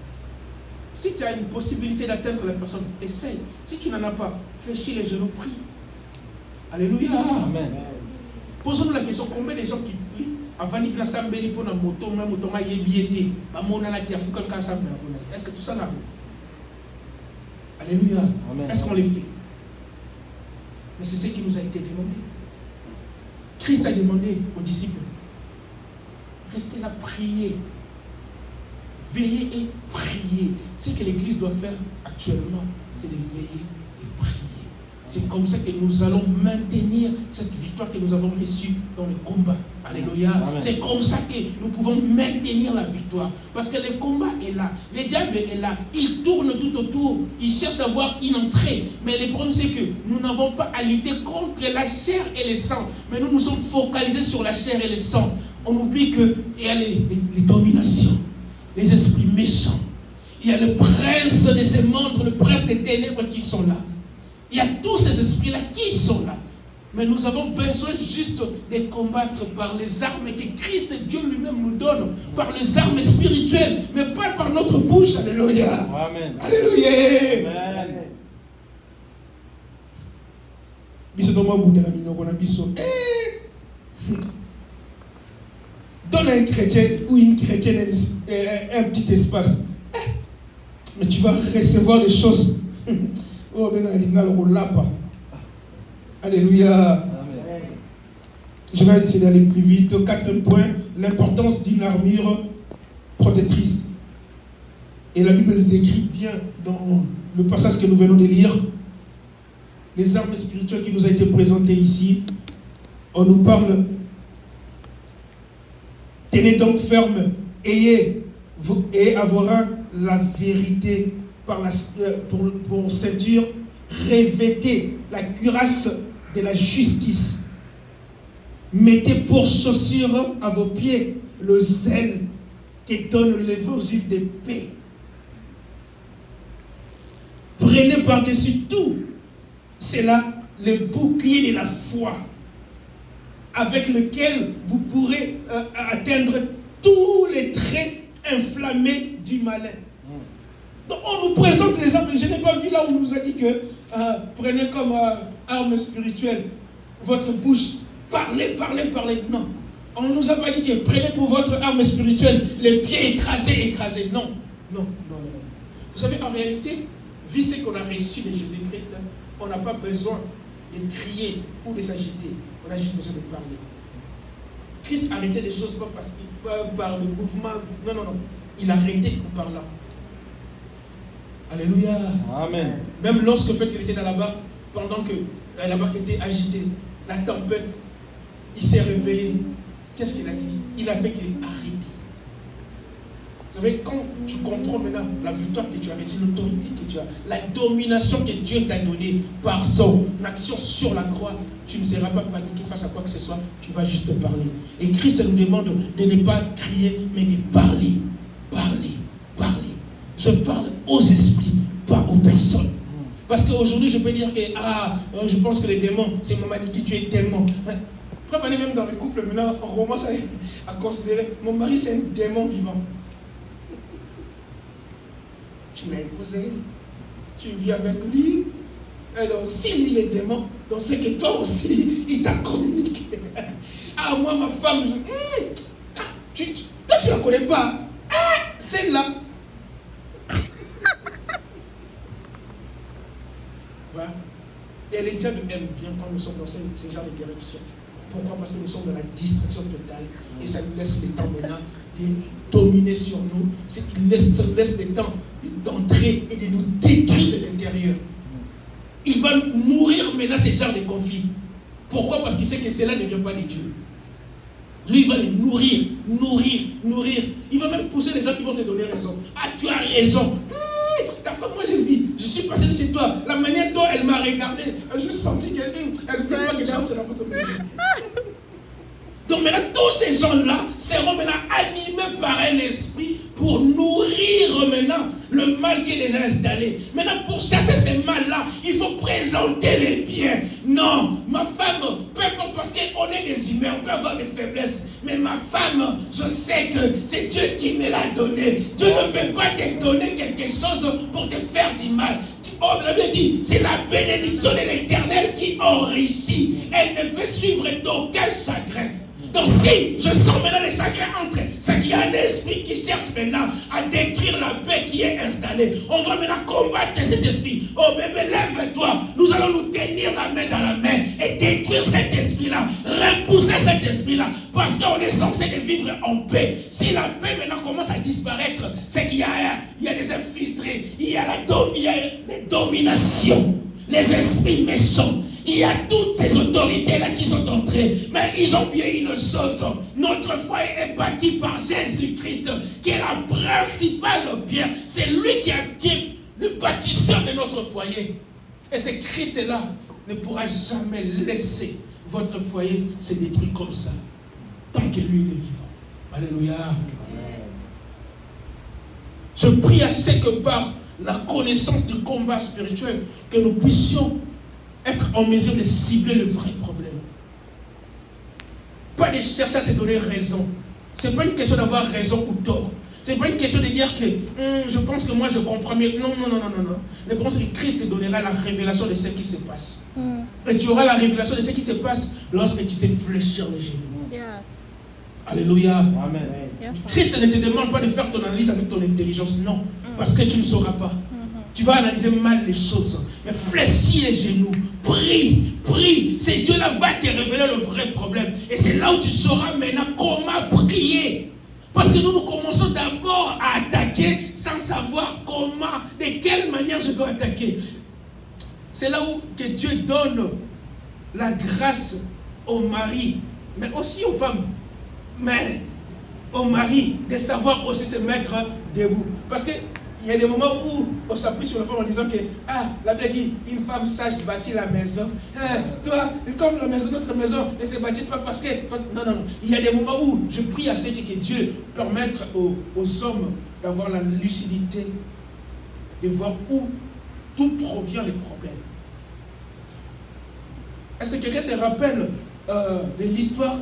si tu as une possibilité d'atteindre la personne, essaye. Si tu n'en as pas, fléchis les genoux, prie. Alléluia. Amen. Posons-nous la question, combien de gens qui prient avant de faire ça, est-ce que tout ça n'a? Alléluia. Amen. Est-ce qu'on les fait? Mais c'est ce qui nous a été demandé. Christ a demandé aux disciples, restez là, priez. Veillez et priez. Ce que l'Église doit faire actuellement, c'est de veiller et prier. C'est comme ça que nous allons maintenir cette victoire que nous avons reçue dans le combat. Alléluia. Amen. C'est comme ça que nous pouvons maintenir la victoire. Parce que le combat est là. Le diable est là. Il tourne tout autour. Il cherche à avoir une entrée. Mais le problème, c'est que nous n'avons pas à lutter contre la chair et le sang. Mais nous nous sommes focalisés sur la chair et le sang. On oublie qu'il y a les dominations, les esprits méchants. Il y a le prince de ces mondes, le prince des ténèbres qui sont là. Il y a tous ces esprits-là qui sont là. Mais nous avons besoin juste de combattre par les armes que Christ et Dieu lui-même nous donne, par les armes spirituelles, mais pas par notre bouche. Alléluia. Amen. Alléluia. Amen. Donne à un chrétien ou une chrétienne un petit espace. Mais tu vas recevoir des choses. Oh, alléluia. Amen. Je vais essayer d'aller plus vite. Quatrième point, l'importance d'une armure protectrice. Et la Bible le décrit bien dans le passage que nous venons de lire. Les armes spirituelles qui nous a été présentées ici. On nous parle, tenez donc ferme, ayez à vos reins la vérité pour ceinture, revêtez la cuirasse de la justice. Mettez pour chaussure à vos pieds le zèle qui donne l'évangile de paix. Prenez par-dessus tout cela le bouclier de la foi avec lequel vous pourrez atteindre tous les traits inflammés du malin. Donc on nous présente les armes. Je n'ai pas vu là où on nous a dit que prenez comme arme spirituelle votre bouche. Parlez. Non. On ne nous a pas dit que prenez pour votre arme spirituelle les pieds écrasés. Non. Vous savez, en réalité, vu ce qu'on a reçu de Jésus-Christ, on n'a pas besoin de crier ou de s'agiter. On a juste besoin de parler. Christ arrêtait les choses pas par le mouvement. Non. Il arrêtait en parlant. Alléluia. Amen. Même lorsque il était dans la barque, pendant que la barque était agitée, la tempête, il s'est réveillé. Qu'est-ce qu'il a dit? Il a fait qu'arrêter. Vous savez, quand tu comprends maintenant la victoire que tu as reçue, l'autorité que tu as, la domination que Dieu t'a donnée par son action sur la croix, tu ne seras pas paniqué face à quoi que ce soit, tu vas juste parler. Et Christ nous demande de ne pas crier, mais de parler. Je parle aux esprits, pas aux personnes. Parce qu'aujourd'hui, je peux dire que je pense que les démons, c'est mon mari qui tu es démon. Après, même dans le couple, maintenant, on commence à considérer, mon mari, c'est un démon vivant. Tu l'as épousé, tu vis avec lui, et donc si lui est démon, donc c'est que toi aussi, il t'a communiqué. Moi, ma femme, toi, tu la connais pas. Celle-là. Et les diables aiment bien quand nous sommes dans ce genre de direction. Pourquoi? Parce que nous sommes dans la distraction totale et ça nous laisse le temps maintenant de dominer sur nous. Ça nous laisse le temps d'entrer et de nous détruire de l'intérieur. Il va nourrir maintenant ce genre de conflits. Pourquoi? Parce qu'il sait que cela ne vient pas de Dieu. Lui, il va les nourrir. Il va même pousser les gens qui vont te donner raison. Tu as raison. Ta femme, moi je vis. Je suis passé chez toi. La manière dont elle m'a regardé, elle a juste senti qu'elle ne veut pas que j'entre dans votre maison. Donc maintenant, tous ces gens-là seront maintenant animés par un esprit pour nourrir maintenant le mal qui est déjà installé. Maintenant, pour chasser ces mal-là, il faut présenter les biens. Non, ma femme, peu importe, parce qu'on est des humains, on peut avoir des faiblesses. Mais ma femme, je sais que c'est Dieu qui me l'a donné. Dieu ne peut pas te donner quelque chose pour te faire du mal. Oh, la Bible dit, c'est la bénédiction de l'Éternel qui enrichit. Elle ne fait suivre d'aucun chagrin. Donc si je sens maintenant les chagrins entre, c'est qu'il y a un esprit qui cherche maintenant à détruire la paix qui est installée. On va maintenant combattre cet esprit. Oh bébé, lève-toi. Nous allons nous tenir la main dans la main et détruire cet esprit-là. Repousser cet esprit-là. Parce qu'on est censé de vivre en paix. Si la paix maintenant commence à disparaître, c'est qu'il y a des infiltrés. Il y a les dominations. Les esprits méchants. Il y a toutes ces autorités-là qui sont entrées. Mais ils ont bien une chose. Notre foyer est bâti par Jésus-Christ, qui est la principale pierre. C'est lui qui est le bâtisseur de notre foyer. Et ce Christ-là ne pourra jamais laisser votre foyer se détruire comme ça. Tant que lui est vivant. Alléluia. Je prie à ce que par la connaissance du combat spirituel, que nous puissions être en mesure de cibler le vrai problème. Pas de chercher à se donner raison. Ce n'est pas une question d'avoir raison ou tort. Ce n'est pas une question de dire que je pense que moi je comprends mieux. Non. Le problème c'est que Christ te donnera la révélation de ce qui se passe. Et tu auras la révélation de ce qui se passe lorsque tu sais fléchir les genoux. Yeah. Alléluia. Amen. Christ ne te demande pas de faire ton analyse avec ton intelligence. Non. Parce que tu ne sauras pas. Tu vas analyser mal les choses. Mais fléchis les genoux. Prie. C'est Dieu là va te révéler le vrai problème. Et c'est là où tu sauras maintenant comment prier. Parce que nous commençons d'abord à attaquer sans savoir comment, de quelle manière je dois attaquer. C'est là où que Dieu donne la grâce aux maris, mais aussi aux femmes. Mais aux maris de savoir aussi se mettre debout. Parce que il y a des moments où on s'appuie sur la femme en disant que la Bible dit une femme sage bâtit la maison. Toi, comme la maison, notre maison ne se bâtisse pas parce que. Non. Il y a des moments où je prie à ce que Dieu permette aux hommes d'avoir la lucidité, de voir d'où provient les problèmes. Est-ce que quelqu'un se rappelle de l'histoire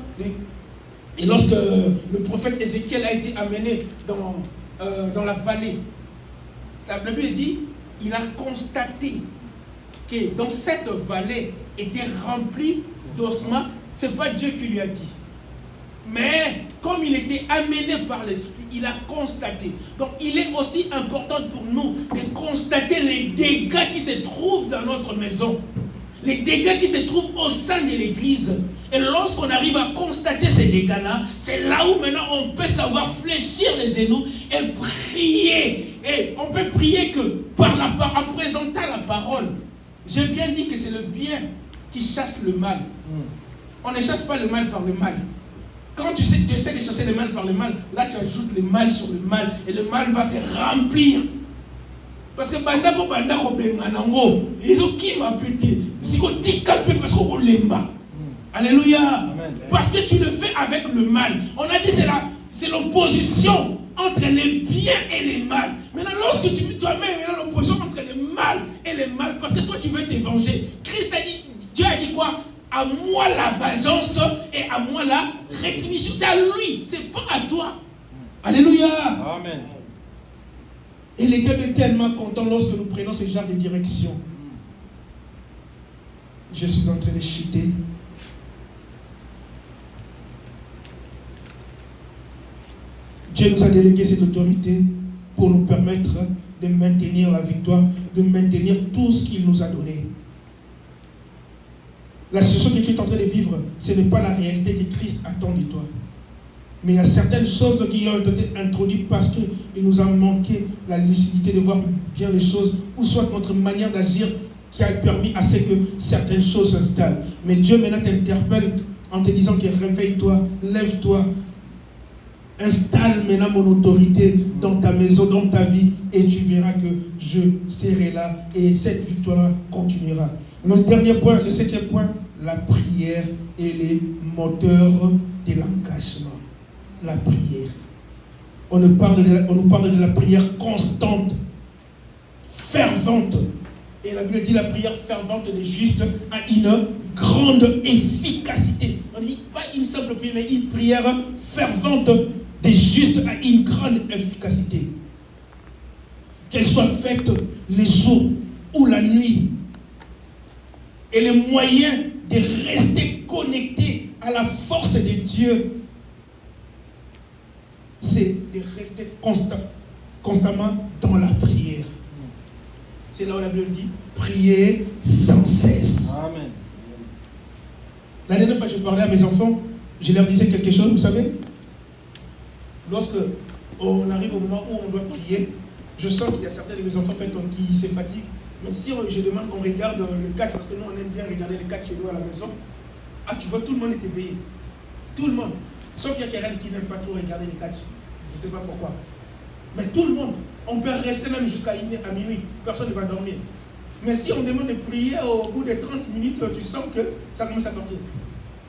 et lorsque le prophète Ézéchiel a été amené dans la vallée? La Bible dit, il a constaté que dans cette vallée était remplie d'ossements. Ce n'est pas Dieu qui lui a dit. Mais comme il était amené par l'Esprit, il a constaté. Donc il est aussi important pour nous de constater les dégâts qui se trouvent dans notre maison. Les dégâts qui se trouvent au sein de l'église. Et lorsqu'on arrive à constater ces dégâts-là, c'est là où maintenant on peut savoir fléchir les genoux et prier. Et on peut prier que en présentant la parole. J'ai bien dit que c'est le bien qui chasse le mal. On ne chasse pas le mal par le mal. Quand tu essaies de chasser le mal par le mal, là tu ajoutes le mal sur le mal et le mal va se remplir. Parce que banda po banda ko benganango, ils ont qui m'a pété. Si ko tika pe parce qu'on lemba. Alléluia. Amen. Parce que tu le fais avec le mal. On a dit c'est l'opposition entre les biens et les mal. Maintenant lorsque toi-même l'opposition entre les mal et les mal, parce que toi tu veux te venger. Christ a dit, Dieu a dit quoi? À moi la vengeance et à moi la rétribution. C'est à lui, c'est pas à toi. Alléluia. Amen. Et le diable est tellement content lorsque nous prenons ce genre de direction. Je suis en train de chuter. Dieu nous a délégué cette autorité pour nous permettre de maintenir la victoire, de maintenir tout ce qu'il nous a donné. La situation que tu es en train de vivre, ce n'est pas la réalité que Christ attend de toi. Mais il y a certaines choses qui ont été introduites parce qu'il nous a manqué la lucidité de voir bien les choses, ou soit notre manière d'agir qui a permis à ce que certaines choses s'installent. Mais Dieu maintenant t'interpelle en te disant que réveille-toi, lève-toi, installe maintenant mon autorité dans ta maison, dans ta vie, et tu verras que je serai là et cette victoire continuera. Le dernier point, le 7e point, la prière est le moteur de l'engagement. La prière. On nous parle de la prière constante, fervente. Et la Bible dit la prière fervente des justes a une grande efficacité. On ne dit pas une simple prière, mais une prière fervente des justes a une grande efficacité. Qu'elle soit faite les jours ou la nuit. Et le moyen de rester connecté à la force de Dieu, c'est de rester constamment dans la prière. C'est là où la Bible dit prier sans cesse. Amen. La dernière fois que je parlais à mes enfants, je leur disais quelque chose, vous savez. Lorsque on arrive au moment où on doit prier, je sens qu'il y a certains de mes enfants qui se fatiguent. Mais si je demande qu'on regarde le catch, parce que nous on aime bien regarder les catch chez nous à la maison, tu vois, tout le monde est éveillé. Tout le monde. Sauf qu'il y a quelqu'un qui n'aime pas trop regarder les catch. Je ne sais pas pourquoi. Mais tout le monde. On peut rester même jusqu'à minuit. Personne ne va dormir. Mais si on demande de prier au bout de 30 minutes, tu sens que ça commence à partir.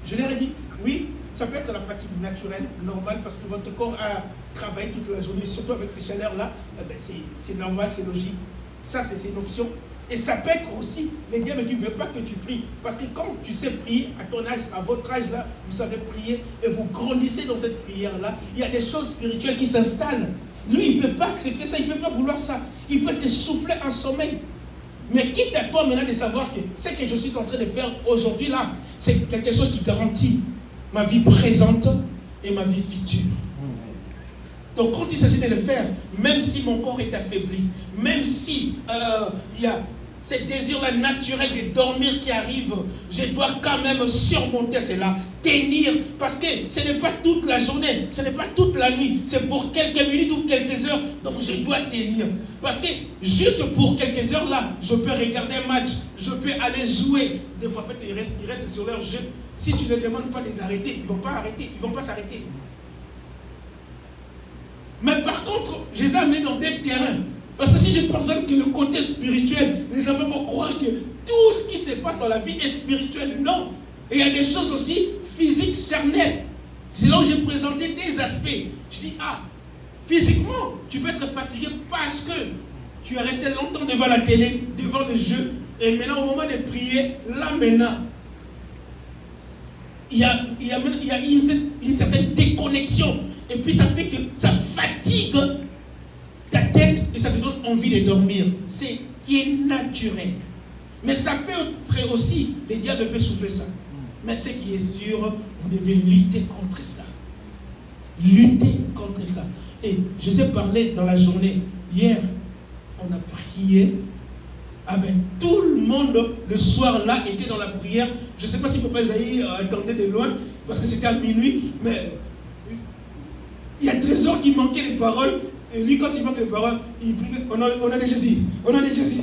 Je leur ai dit, oui, ça peut être la fatigue naturelle, normale, parce que votre corps a travaillé toute la journée, surtout avec ces chaleurs-là. C'est normal, c'est logique. Ça, c'est une option. Et ça peut être aussi, les diables qui ne veulent pas que tu pries. Parce que quand tu sais prier, à ton âge, à votre âge là, vous savez prier et vous grandissez dans cette prière-là, il y a des choses spirituelles qui s'installent. Lui, il ne peut pas accepter ça, il ne peut pas vouloir ça. Il peut te souffler un sommeil. Mais quitte à toi maintenant de savoir que ce que je suis en train de faire aujourd'hui là, c'est quelque chose qui garantit ma vie présente et ma vie future. Donc quand il s'agit de le faire, même si mon corps est affaibli, même si il y a ce désir-là naturel de dormir qui arrive, je dois quand même surmonter cela, tenir, parce que ce n'est pas toute la journée, ce n'est pas toute la nuit, c'est pour quelques minutes ou quelques heures, donc je dois tenir. Parce que juste pour quelques heures là, je peux regarder un match, je peux aller jouer. Des fois, en fait, ils restent sur leur jeu. Si tu ne demandes pas d'arrêter, ils ne vont pas arrêter, ils ne vont pas s'arrêter. Mais par contre, je les ai amenés dans des terrains. Parce que si je présente que le côté spirituel, les enfants vont croire que tout ce qui se passe dans la vie est spirituel. Non. Et il y a des choses aussi physiques, charnelles. C'est là où j'ai présenté des aspects. Je dis, physiquement, tu peux être fatigué parce que tu es resté longtemps devant la télé, devant le jeu. Et maintenant, au moment de prier, là maintenant, il y a une certaine déconnexion. Et puis ça fait que ça fatigue ta tête et ça te donne envie de dormir. C'est qui est naturel. Mais ça peut être aussi, les diables peuvent souffler ça. Mais ce qui est sûr, vous devez lutter contre ça. Lutter contre ça. Et je vous ai parlé dans la journée. Hier, on a prié. Tout le monde, le soir là, était dans la prière. Je ne sais pas si Papa Isaïe attendait de loin, parce que c'était à minuit, mais il y a Trésor qui manquait les paroles. Et lui, quand il manque les paroles, il prie au nom de Jésus. Au nom de Jésus.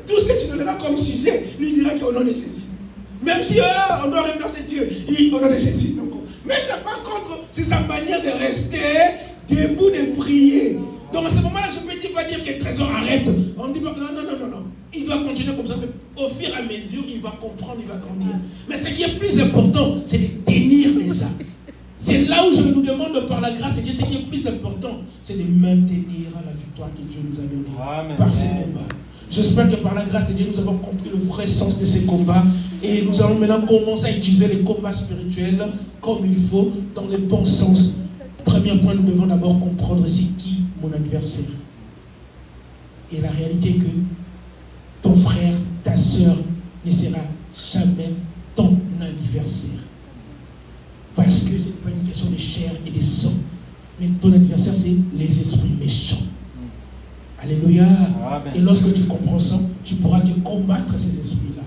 Tout ce que tu donneras comme sujet, lui dira qu'au nom de Jésus. Même si on doit remercier Dieu, au nom de Jésus. Donc, mais ça, par contre, c'est sa manière de rester debout, de prier. Donc à ce moment-là, je ne peux pas dire que Trésor arrête. On dit pas, non. Il doit continuer comme ça. Mais au fur et à mesure, il va comprendre, il va grandir. Mais ce qui est plus important, c'est de tenir les âmes. C'est là où je nous demande par la grâce de Dieu, ce qui est plus important, c'est de maintenir la victoire que Dieu nous a donnée par ces combats. J'espère que par la grâce de Dieu, nous avons compris le vrai sens de ces combats et nous allons maintenant commencer à utiliser les combats spirituels comme il faut, dans le bon sens. Premier point, nous devons d'abord comprendre c'est qui mon adversaire. Et la réalité est que ton frère, ta soeur ne sera jamais ton adversaire. Parce que ce n'est pas une question de chair et de sang. Mais ton adversaire, c'est les esprits méchants. Alléluia. Amen. Et lorsque tu comprends ça, tu pourras te combattre ces esprits-là.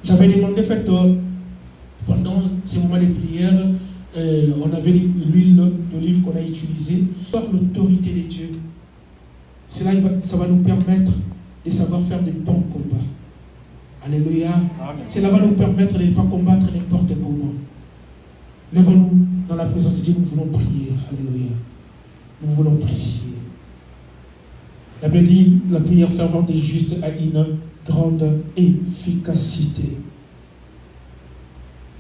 J'avais demandé, pendant ces moments de prière, on avait l'huile d'olive qu'on a utilisée. Par l'autorité de Dieu, ça va nous permettre de savoir faire de bons combats. Alléluia. Amen. Cela va nous permettre de ne pas combattre n'importe comment. Lèvons-nous dans la présence de Dieu, nous voulons prier. Alléluia. Nous voulons prier. La Bible dit, la prière fervente des justes a une grande efficacité.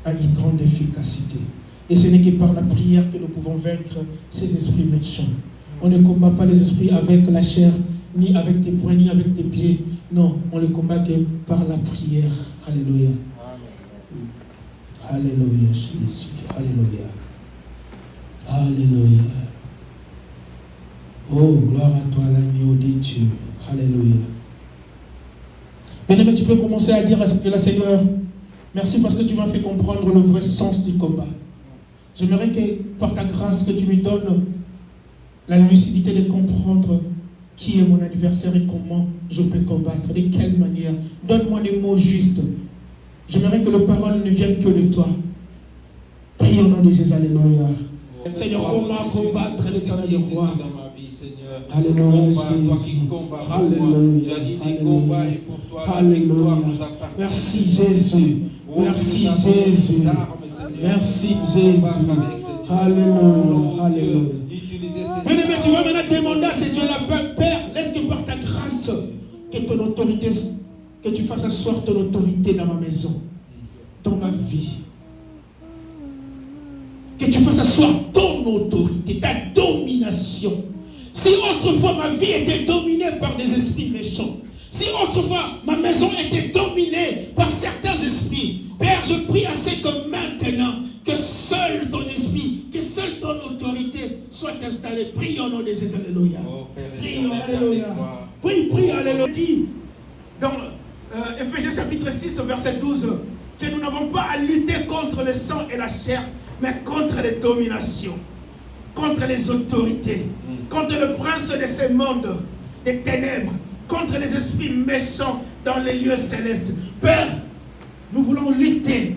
A une grande efficacité. Et ce n'est que par la prière que nous pouvons vaincre ces esprits méchants. On ne combat pas les esprits avec la chair, ni avec des poings, ni avec des pieds. Non, on les combat que par la prière. Alléluia. Alléluia, Jésus. Alléluia. Alléluia. Oh, gloire à toi, l'agneau de Dieu. Alléluia. Bien-aimé, tu peux commencer à dire à Seigneur, merci parce que tu m'as fait comprendre le vrai sens du combat. J'aimerais que par ta grâce que tu me donnes la lucidité de comprendre qui est mon adversaire et comment je peux combattre, de quelle manière. Donne-moi les mots justes. J'aimerais que les paroles ne viennent que de toi. Prie au nom de Jésus, alléluia. Seigneur, comment combattre l'éternel du roi. Alléluia, Jésus. Alléluia. Alléluia. Merci Jésus. Merci Jésus. Merci Jésus. Alléluia. Alléluia. Bien-aimé, tu vas maintenant demander à ce Dieu la Père, laisse que par ta grâce, que ton autorité, que tu fasses asseoir ton autorité dans ma maison, dans ma vie. Que tu fasses asseoir ton autorité, ta domination. Si autrefois ma vie était dominée par des esprits méchants, si autrefois ma maison était dominée par certains esprits, Père, je prie à ce que maintenant, que seul ton esprit, que seule ton autorité soit installée. Prie au nom de Jésus, alléluia. Prie, alléluia. Prie, alléluia. Dans Ephésiens chapitre 6, verset 12, que nous n'avons pas à lutter contre le sang et la chair, mais contre les dominations, contre les autorités, contre le prince de ce monde, des ténèbres, contre les esprits méchants dans les lieux célestes. Père, nous voulons lutter.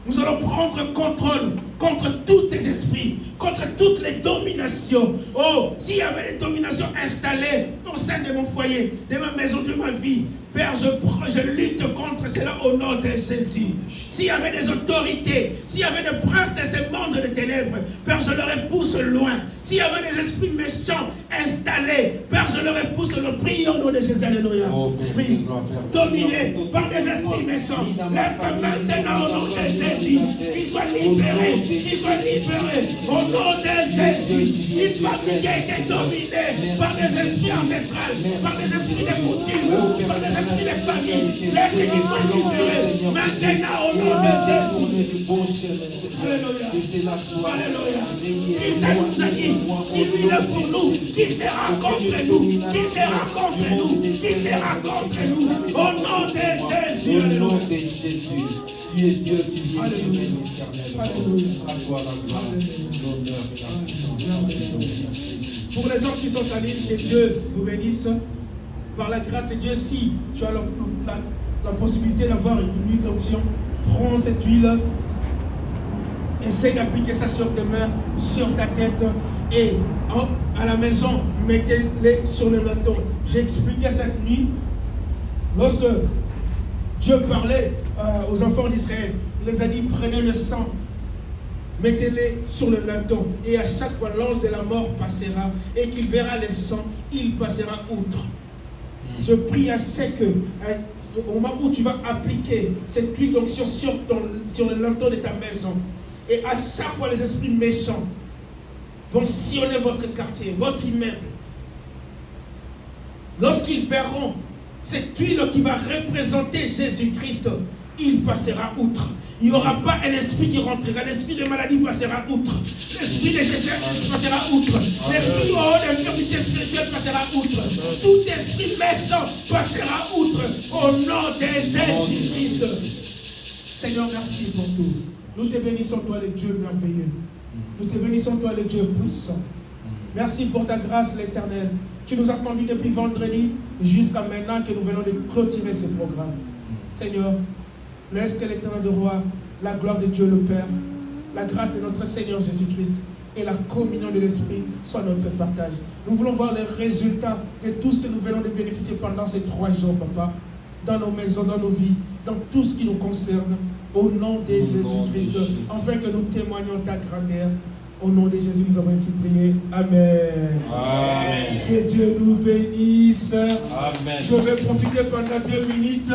Nous allons prendre contrôle contre tous ces esprits, contre toutes les dominations. Oh, s'il y avait des dominations installées au sein de mon foyer, de ma maison, de ma vie, Père, je lutte contre cela au nom de Jésus. S'il y avait des autorités, s'il y avait des princes de ce monde de ténèbres, Père, je les repousse loin. S'il y avait des esprits méchants installés, Père, je les repousse loin. Prie au nom de Jésus, alléluia. Prie, dominé par des esprits méchants. Laisse que maintenant, au nom de Jésus, qu'ils soient libérés, qu'ils soient libérés. Au nom de Jésus, une famille qui a été dominée par des esprits ancestrales, par des esprits de coutume, par des esprits de famille, laisse qu'ils soient libérés. Maintenant, au nom de Jésus. Alléluia. Alléluia. Christ nous a dit, si lui est pour nous, qui sera contre nous? Qui sera contre nous? Qui sera contre nous? Au nom de Jésus. Au nom de Jésus. Tu es Dieu, tu es Dieu. Alléluia. À toi la gloire, l'honneur et la puissance. Pour les gens qui sont en ligne, que Dieu vous bénisse. Par la grâce de Dieu, si tu as la possibilité d'avoir une huile d'onction, prends cette huile, essaie d'appliquer ça sur tes mains, sur ta tête, et à la maison, mettez-les sur le menton. J'ai expliqué cette nuit, lorsque Dieu parlait aux enfants d'Israël, il les a dit, prenez le sang, mettez-les sur le menton, et à chaque fois l'ange de la mort passera, et qu'il verra le sang, il passera outre. Je prie à ce que, au moment où tu vas appliquer cette huile d'onction sur le menton de ta maison, et à chaque fois les esprits méchants vont sillonner votre quartier, votre immeuble, lorsqu'ils verront cette huile qui va représenter Jésus-Christ, il passera outre. Il n'y aura pas un esprit qui rentrera. L'esprit de maladie passera outre. L'esprit de Jésus passera outre. L'esprit d'infirmité spirituelle passera outre. Tout esprit méchant passera outre. Au nom de Jésus-Christ. Seigneur, merci pour tout. Nous te bénissons, toi le Dieu merveilleux. Nous te bénissons, toi le Dieu puissant. Merci pour ta grâce, l'Éternel. Tu nous as conduits depuis vendredi jusqu'à maintenant que nous venons de clôturer ce programme. Seigneur, laisse que l'Éternel de roi, la gloire de Dieu le Père, la grâce de notre Seigneur Jésus-Christ et la communion de l'Esprit soient notre partage. Nous voulons voir les résultats de tout ce que nous venons de bénéficier pendant ces 3 jours, Papa, dans nos maisons, dans nos vies, dans tout ce qui nous concerne, au nom de Jésus-Christ, afin que nous témoignions ta grandeur Au nom de Jésus, nous avons ainsi prié. Amen. Amen. Que Dieu nous bénisse. Amen. Je vais profiter pendant 2 minutes.